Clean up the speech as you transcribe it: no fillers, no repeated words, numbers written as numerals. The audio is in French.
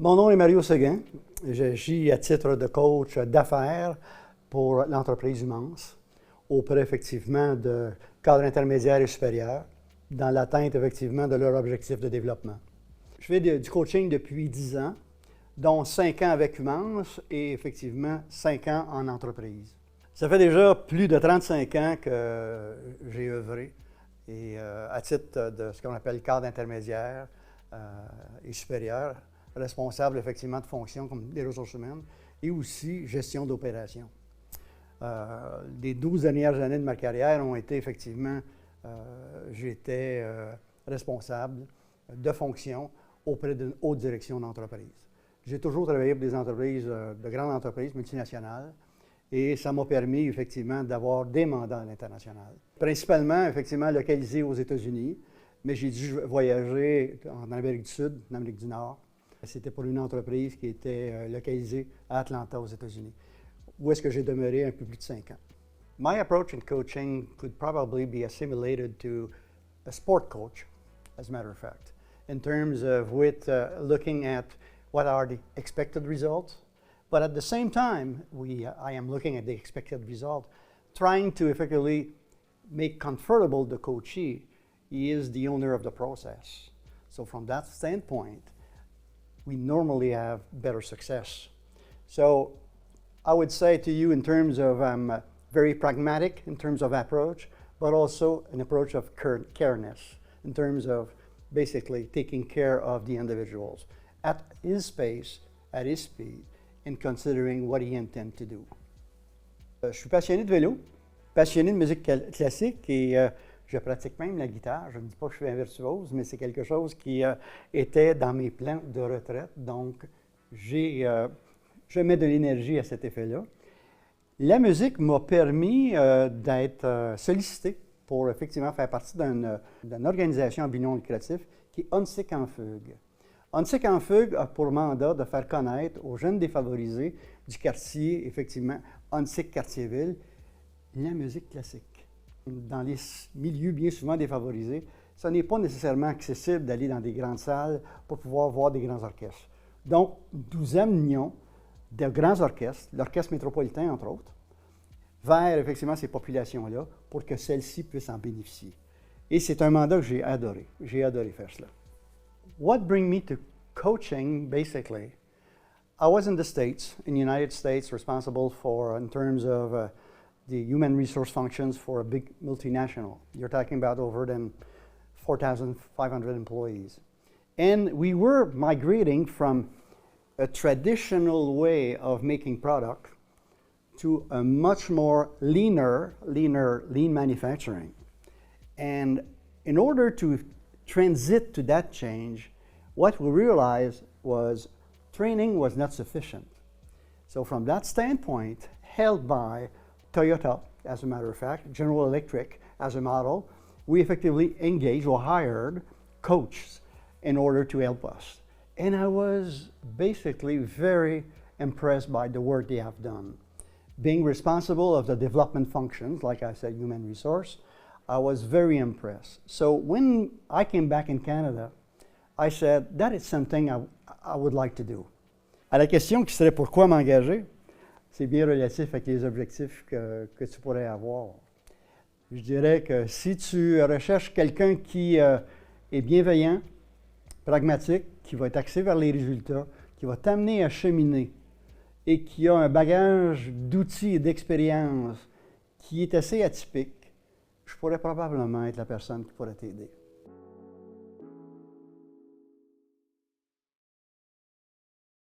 Mon nom est Mario Seguin. J'agis à titre de coach d'affaires pour l'entreprise Humance, auprès effectivement de cadres intermédiaires et supérieurs, dans l'atteinte effectivement de leur objectif de développement. Je fais du coaching depuis 10 ans, dont 5 ans avec Humance et effectivement 5 ans en entreprise. Ça fait déjà plus de 35 ans que j'ai œuvré et à titre de ce qu'on appelle cadre intermédiaire et supérieur, responsable effectivement de fonctions comme des ressources humaines et aussi gestion d'opérations. Les 12 dernières années de ma carrière ont été effectivement, j'étais responsable de fonctions auprès d'une haute direction d'entreprise. J'ai toujours travaillé pour des entreprises, de grandes entreprises multinationales, et ça m'a permis effectivement d'avoir des mandats à l'international. Principalement, effectivement, localisés aux États-Unis, mais j'ai dû voyager en Amérique du Sud, en Amérique du Nord. C'était pour une entreprise qui était localisée à Atlanta, aux États-Unis, où est-ce que j'ai demeuré un peu plus de 5 ans. My approach in coaching could probably be assimilated to a sport coach, as a matter of fact, in terms of looking at what are the expected results, but at the same time, I am looking at the expected result, trying to effectively make comfortable the coachee. He is the owner of the process. So from that standpoint, we normally have better success. So I would say to you in terms of very pragmatic in terms of approach, but also an approach of careness in terms of basically taking care of the individuals at his pace, at his speed, and considering what he intends to do. Je suis passionné de vélo, passionné de musique classique et je pratique même la guitare. Je ne dis pas que je suis un virtuose, mais c'est quelque chose qui était dans mes plans de retraite. Donc, je mets de l'énergie à cet effet-là. La musique m'a permis d'être sollicité pour effectivement faire partie d'une organisation à but non lucratif qui est Onsic en fugue. Onsic en fugue a pour mandat de faire connaître aux jeunes défavorisés du quartier, effectivement, Onsic Quartier-Ville, la musique classique. Dans les milieux bien souvent défavorisés, ce n'est pas nécessairement accessible d'aller dans des grandes salles pour pouvoir voir des grands orchestres. Donc, nous amenions de grands orchestres, l'orchestre métropolitain entre autres, vers effectivement ces populations-là pour que celles-ci puissent en bénéficier. Et c'est un mandat que j'ai adoré. J'ai adoré faire cela. What brought me to coaching, basically, I was in the States, in the United States, responsible for, in terms of the human resource functions for a big multinational. You're talking about over than 4,500 employees. And we were migrating from a traditional way of making product to a much more lean manufacturing. And in order to transit to that change, what we realized was training was not sufficient. So from that standpoint, held by Toyota, as a matter of fact, General Electric as a model, we effectively engaged or hired coaches in order to help us. And I was basically very impressed by the work they have done. Being responsible of the development functions, like I said, human resource, I was very impressed. So when I came back in Canada, I said, that is something I would like to do. À la question qui serait pourquoi m'engager, c'est bien relatif avec les objectifs que tu pourrais avoir. Je dirais que si tu recherches quelqu'un qui est bienveillant, pragmatique, qui va être axé vers les résultats, qui va t'amener à cheminer et qui a un bagage d'outils et d'expérience qui est assez atypique, je pourrais probablement être la personne qui pourrait t'aider.